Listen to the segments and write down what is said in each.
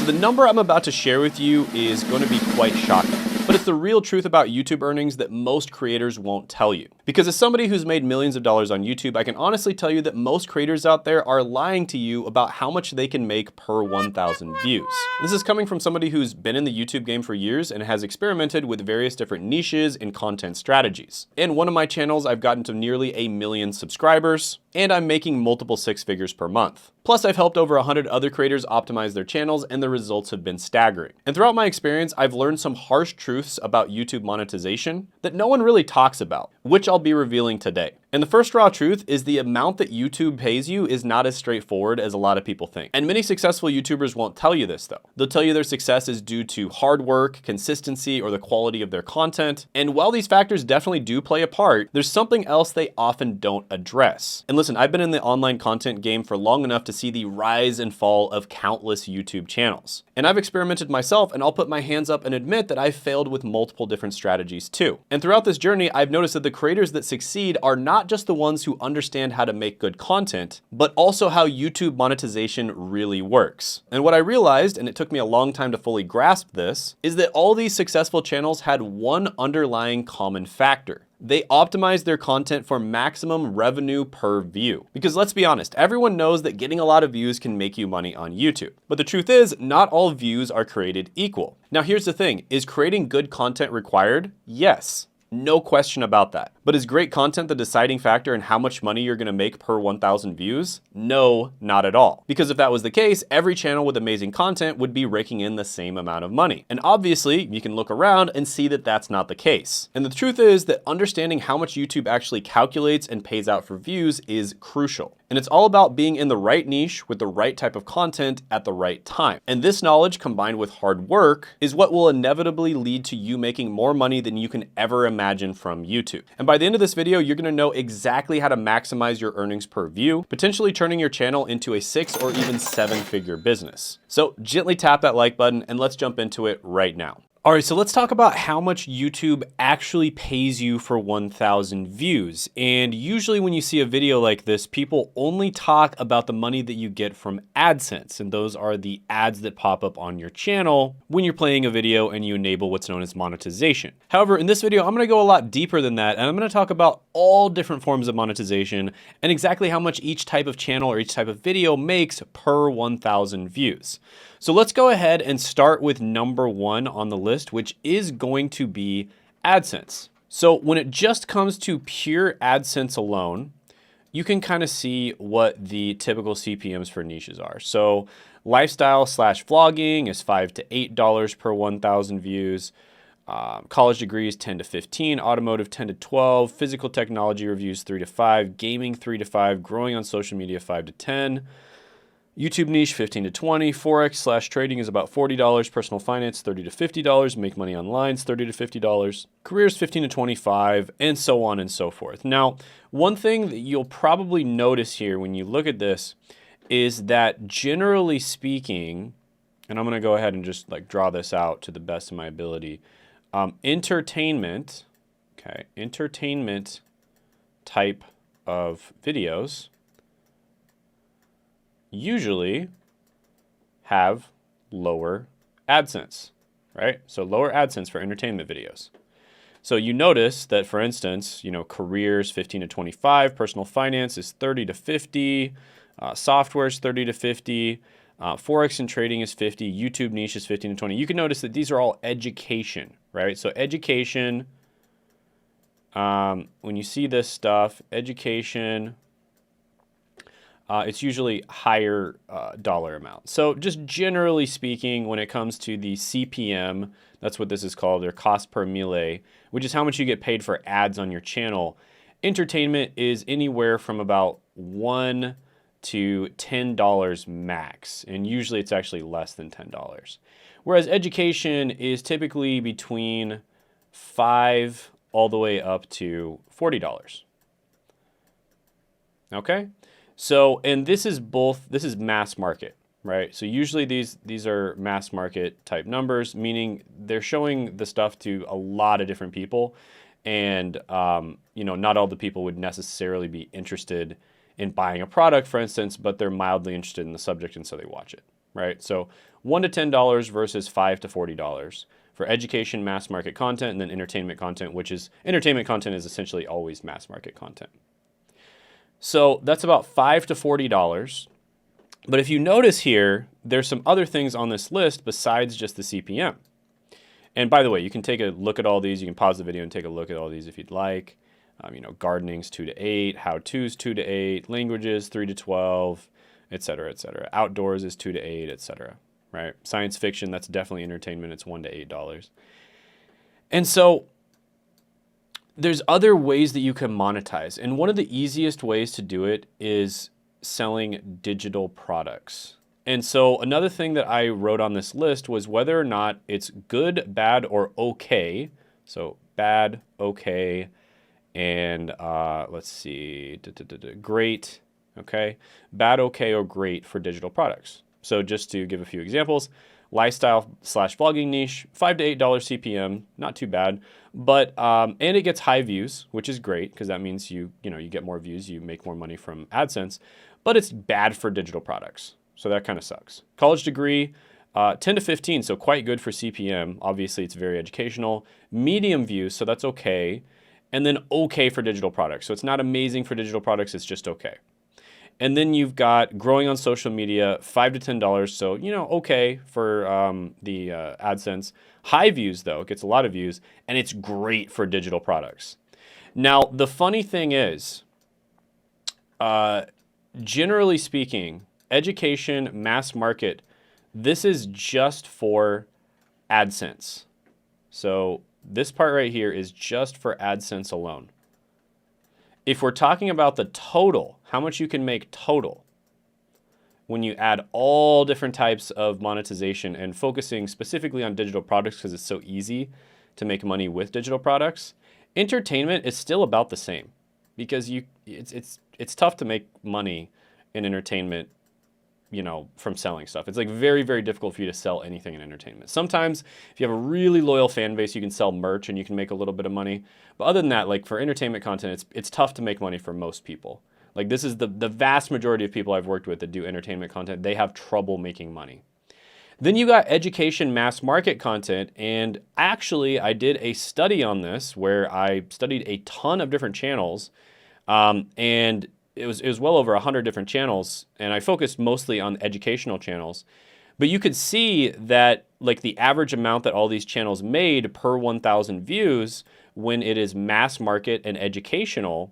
So the number I'm about to share with you is going to be quite shocking, but it's the real truth about YouTube earnings that most creators won't tell you. Because as somebody who's made millions of dollars on YouTube, I can honestly tell you that most creators out there are lying to you about how much they can make per 1,000 views. This is coming from somebody who's been in the YouTube game for years and has experimented with various different niches and content strategies. In one of my channels, I've gotten to nearly 1 million subscribers, and I'm making multiple 6 figures per month. Plus, I've helped over 100 other creators optimize their channels, and the results have been staggering. And throughout my experience, I've learned some harsh truths about YouTube monetization that no one really talks about, which I'll be revealing today. And the first raw truth is the amount that YouTube pays you is not as straightforward as a lot of people think. And many successful YouTubers won't tell you this though. They'll tell you their success is due to hard work, consistency, or the quality of their content. And while these factors definitely do play a part, there's something else they often don't address. And listen, I've been in the online content game for long enough to see the rise and fall of countless YouTube channels. And I've experimented myself, and I'll put my hands up and admit that I've failed with multiple different strategies too. And throughout this journey, I've noticed that the creators that succeed are not just the ones who understand how to make good content, but also how YouTube monetization really works. And what I realized, and it took me a long time to fully grasp this, is that all these successful channels had one underlying common factor. They optimize their content for maximum revenue per view. Because let's be honest, everyone knows that getting a lot of views can make you money on YouTube. But the truth is, not all views are created equal. Now here's the thing, is creating good content required? Yes. No question about that. But is great content the deciding factor in how much money you're gonna make per 1,000 views? No, not at all. Because if that was the case, every channel with amazing content would be raking in the same amount of money. And obviously, you can look around and see that that's not the case. And the truth is that understanding how much YouTube actually calculates and pays out for views is crucial. And it's all about being in the right niche with the right type of content at the right time. And this knowledge combined with hard work is what will inevitably lead to you making more money than you can ever imagine from YouTube. And by the end of this video, you're gonna know exactly how to maximize your earnings per view, potentially turning your channel into a 6 or even 7-figure business. So gently tap that like button and let's jump into it right now. All right, so let's talk about how much YouTube actually pays you for 1,000 views. And usually when you see a video like this, people only talk about the money that you get from AdSense. And those are the ads that pop up on your channel when you're playing a video and you enable what's known as monetization. However, in this video, I'm gonna go a lot deeper than that. And I'm gonna talk about all different forms of monetization and exactly how much each type of channel or each type of video makes per 1,000 views. So let's go ahead and start with number 1 on the list, which is going to be AdSense. So when it just comes to pure AdSense alone, you can kind of see what the typical CPMs for niches are. So lifestyle/vlogging is $5 to $8 per 1,000 views. College degrees 10 to 15, automotive 10 to 12, physical technology reviews 3 to 5, gaming 3 to 5, growing on social media 5 to 10. YouTube niche 15 to 20, Forex/trading is about $40, personal finance $30 to $50, make money online is $30 to $50, careers 15 to 25, and so on and so forth. Now, one thing that you'll probably notice here when you look at this is that generally speaking, and I'm gonna go ahead and just like draw this out to the best of my ability, entertainment type of videos usually have lower AdSense, right? So lower AdSense for entertainment videos. So you notice that, for instance, careers 15 to 25, personal finance is 30 to 50, software is 30 to 50, Forex and trading is 50, YouTube niche is 15 to 20. You can notice that these are all education, right? So education, when you see this stuff, education, it's usually higher dollar amount. So just generally speaking, when it comes to the CPM, that's what this is called, or cost per mille, which is how much you get paid for ads on your channel. Entertainment is anywhere from about $1 to $10 max, and usually it's actually less than $10. Whereas education is typically between $5 all the way up to $40. Okay? So, and this is mass market, right? So usually these are mass market type numbers, meaning they're showing the stuff to a lot of different people. And, not all the people would necessarily be interested in buying a product, for instance, but they're mildly interested in the subject and so they watch it, right? So $1 to $10 versus $5 to $40 for education, mass market content, and then entertainment content, which is, entertainment content is essentially always mass market content. So that's about $5 to $40. But if you notice here, there's some other things on this list besides just the CPM. And by the way, you can take a look at all these. You can pause the video and take a look at all these if you'd like. You know, gardening's 2 to 8, how-to's 2 to 8, languages 3 to 12, et cetera, et cetera. Outdoors is 2 to 8, et cetera, right? Science fiction, that's definitely entertainment. It's $1 to $8. And so there's other ways that you can monetize. And one of the easiest ways to do it is selling digital products. And so another thing that I wrote on this list was whether or not it's good, bad, or okay. So bad, okay, and let's see, great, okay? Bad, okay, or great for digital products. So just to give a few examples, lifestyle/vlogging niche, $5 to $8 CPM, not too bad, but and it gets high views, which is great because that means you get more views, you make more money from AdSense, but it's bad for digital products. So that kind of sucks. College degree, 10 to 15, so quite good for CPM. Obviously, it's very educational. Medium views, so that's okay. And then okay for digital products. So it's not amazing for digital products, it's just okay. And then you've got growing on social media, $5 to $10, so okay for the AdSense. High views though, it gets a lot of views, and it's great for digital products. Now, the funny thing is, generally speaking, education, mass market, this is just for AdSense. So this part right here is just for AdSense alone. If we're talking about the total, how much you can make total, when you add all different types of monetization and focusing specifically on digital products because it's so easy to make money with digital products, entertainment is still about the same because it's tough to make money in entertainment from selling stuff. It's like very, very difficult for you to sell anything in entertainment. Sometimes if you have a really loyal fan base, you can sell merch and you can make a little bit of money. But other than that, like for entertainment content, it's tough to make money for most people. Like this is the vast majority of people I've worked with that do entertainment content, they have trouble making money. Then you got education mass market content, and actually I did a study on this where I studied a ton of different channels, and it was well over 100 different channels, and I focused mostly on educational channels. But you could see that like the average amount that all these channels made per 1,000 views when it is mass market and educational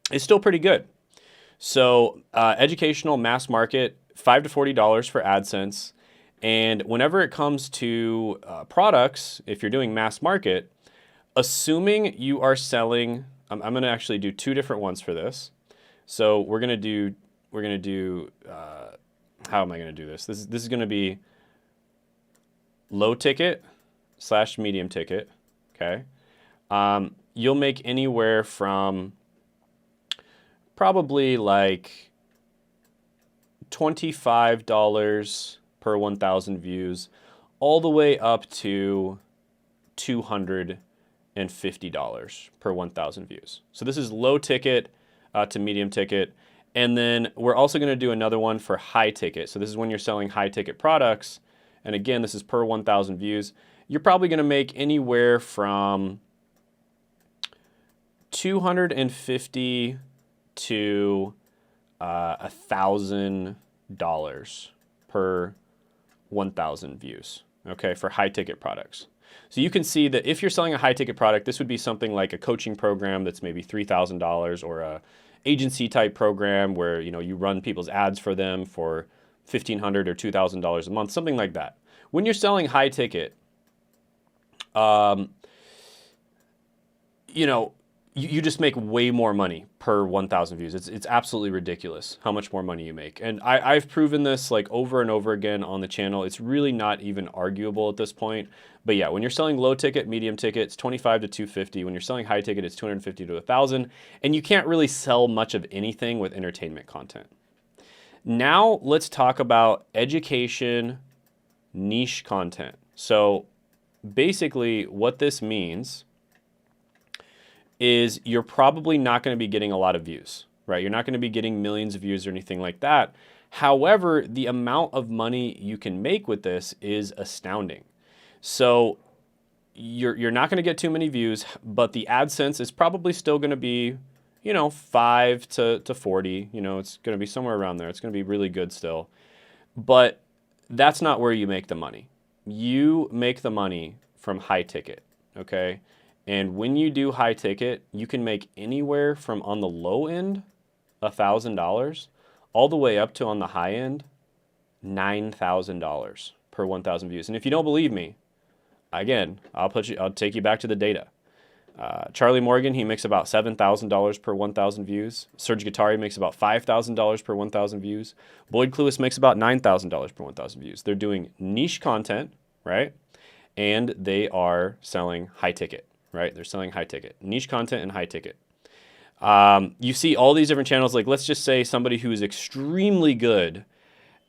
is still pretty good. So educational mass market, $5 to $40 for AdSense. And whenever it comes to products, if you're doing mass market, assuming you are selling, I'm going to actually do two different ones for this. So we're gonna do how am I gonna do this? This is gonna be low ticket / medium ticket, okay? You'll make anywhere from probably like $25 per 1,000 views, all the way up to $250 per 1,000 views. So this is low ticket to medium ticket. And then we're also going to do another one for high ticket. So this is when you're selling high ticket products. And again, this is per 1,000 views. You're probably going to make anywhere from $250 to $1,000 per 1,000 views, okay, for high ticket products. So you can see that if you're selling a high ticket product, this would be something like a coaching program that's maybe $3,000, or a agency type program where you run people's ads for them for $1,500 or $2,000 a month, something like that. When you're selling high ticket, you just make way more money per 1,000 views. It's absolutely ridiculous how much more money you make. And I've proven this like over and over again on the channel. It's really not even arguable at this point. But yeah, when you're selling low ticket, medium ticket, it's $25 to $250. When you're selling high ticket, it's $250 to $1,000. And you can't really sell much of anything with entertainment content. Now let's talk about education niche content. So basically what this means is you're probably not going to be getting a lot of views, right? You're not going to be getting millions of views or anything like that. However, the amount of money you can make with this is astounding. So you're not going to get too many views, but the AdSense is probably still going to be, 5 to 40. It's going to be somewhere around there. It's going to be really good still. But that's not where you make the money. You make the money from high ticket, okay? And when you do high ticket, you can make anywhere from on the low end, $1,000, all the way up to on the high end, $9,000 per 1,000 views. And if you don't believe me, again, I'll take you back to the data. Charlie Morgan, he makes about $7,000 per 1,000 views. Serge Guattari makes about $5,000 per 1,000 views. Boyd Cluess makes about $9,000 per 1,000 views. They're doing niche content, right? And they are selling high ticket, right? They're selling high ticket. Niche content and high ticket. You see all these different channels, like let's just say somebody who is extremely good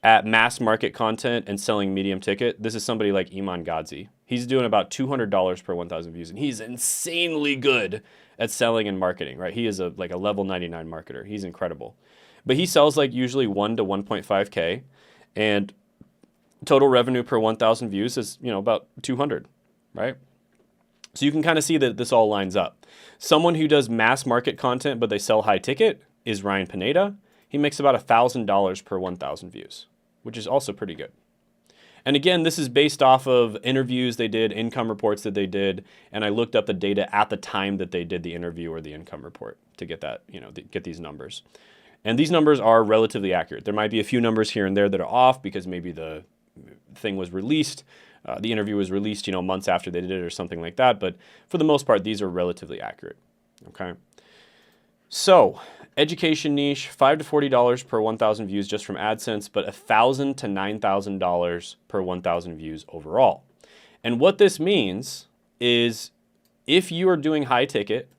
at mass market content and selling medium ticket. This is somebody like Iman Gadzhi. He's doing about $200 per 1,000 views, and he's insanely good at selling and marketing, right? He is a level 99 marketer. He's incredible. But he sells like usually 1 to 1.5K, and total revenue per 1,000 views is, about 200, right? So you can kind of see that this all lines up. Someone who does mass market content, but they sell high ticket is Ryan Pineda. He makes about $1,000 per 1,000 views, which is also pretty good. And again, this is based off of interviews they did, income reports that they did, and I looked up the data at the time that they did the interview or the income report to get that, get these numbers. And these numbers are relatively accurate. There might be a few numbers here and there that are off because maybe the thing was released, the interview was released, months after they did it or something like that. But for the most part, these are relatively accurate. Okay. So education niche, $5 to $40 per 1,000 views just from AdSense, but $1,000 to $9,000 per 1,000 views overall. And what this means is if you are doing high ticket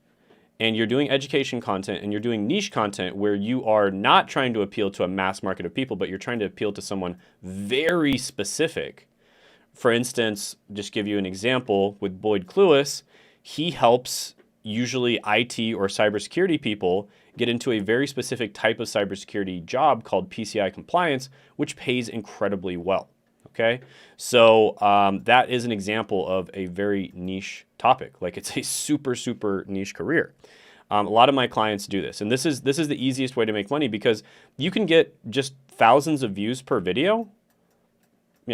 and you're doing education content and you're doing niche content where you are not trying to appeal to a mass market of people, but you're trying to appeal to someone very specific. For instance, just give you an example with Boyd Cluess, he helps usually IT or cybersecurity people get into a very specific type of cybersecurity job called PCI compliance, which pays incredibly well. Okay, so that is an example of a very niche topic. Like it's a super, super niche career. A lot of my clients do this, and this is the easiest way to make money because you can get just thousands of views per video,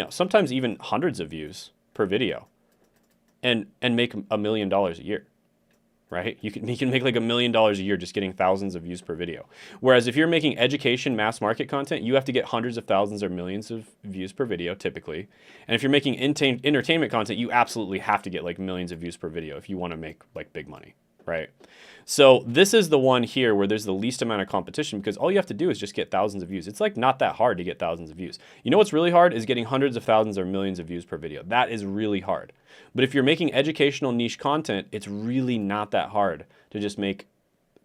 sometimes even hundreds of views per video, and make $1 million a year. Right? You can make like $1 million a year just getting thousands of views per video. Whereas if you're making education mass market content, you have to get hundreds of thousands or millions of views per video typically. And if you're making entertainment content, you absolutely have to get like millions of views per video if you want to make like big money, right? So this is the one here where there's the least amount of competition because all you have to do is just get thousands of views. It's like not that hard to get thousands of views. You know what's really hard is getting hundreds of thousands or millions of views per video. That is really hard. But if you're making educational niche content, it's really not that hard to just make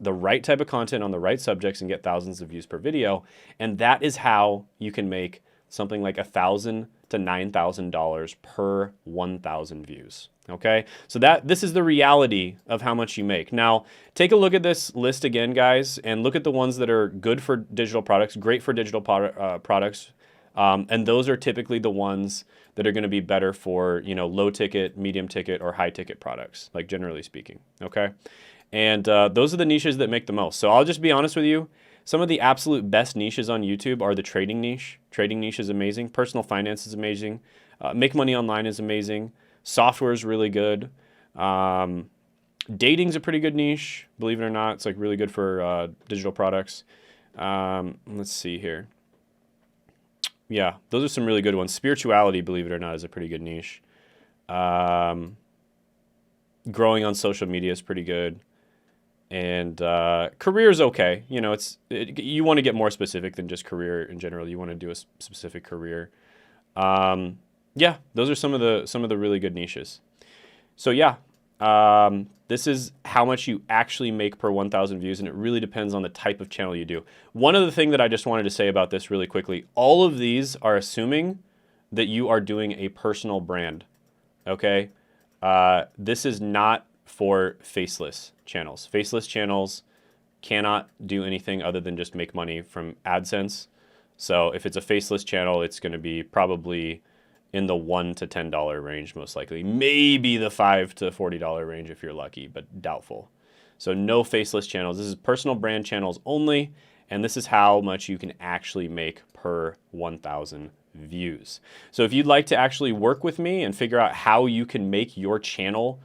the right type of content on the right subjects and get thousands of views per video. And that is how you can make something like $1,000 to $9,000 per 1,000 views. Okay, so this is the reality of how much you make. Now, take a look at this list again, guys, and look at the ones that are good for digital products, great for digital products, and those are typically the ones that are going to be better for low ticket, medium ticket, or high ticket products, like generally speaking. Okay, and those are the niches that make the most. So I'll just be honest with you. Some of the absolute best niches on YouTube are the trading niche. Trading niche is amazing. Personal finance is amazing. Make money online is amazing. Software is really good. Dating's a pretty good niche, believe it or not. It's like really good for digital products. Let's see here. Yeah, those are some really good ones. Spirituality, believe it or not, is a pretty good niche. Growing on social media is pretty good. And career is okay. You want to get more specific than just career in general. You want to do a specific career. Yeah, those are some of the really good niches. So yeah, this is how much you actually make per 1,000 views, and it really depends on the type of channel you do. One other thing that I just wanted to say about this really quickly, all of these are assuming that you are doing a personal brand, okay? This is not for faceless channels. Faceless channels cannot do anything other than just make money from AdSense. So if it's a faceless channel, it's going to be probably in the $1 to $10 range, most likely. Maybe the $5 to $40 range if you're lucky, but doubtful. So no faceless channels. This is personal brand channels only, and this is how much you can actually make per 1,000 views. So if you'd like to actually work with me and figure out how you can make your channel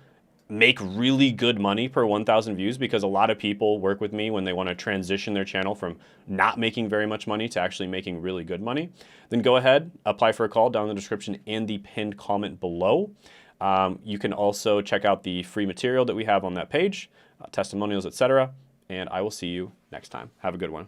make really good money per 1,000 views, because a lot of people work with me when they want to transition their channel from not making very much money to actually making really good money, then go ahead, apply for a call down in the description and the pinned comment below. You can also check out the free material that we have on that page, testimonials, etc. And I will see you next time. Have a good one.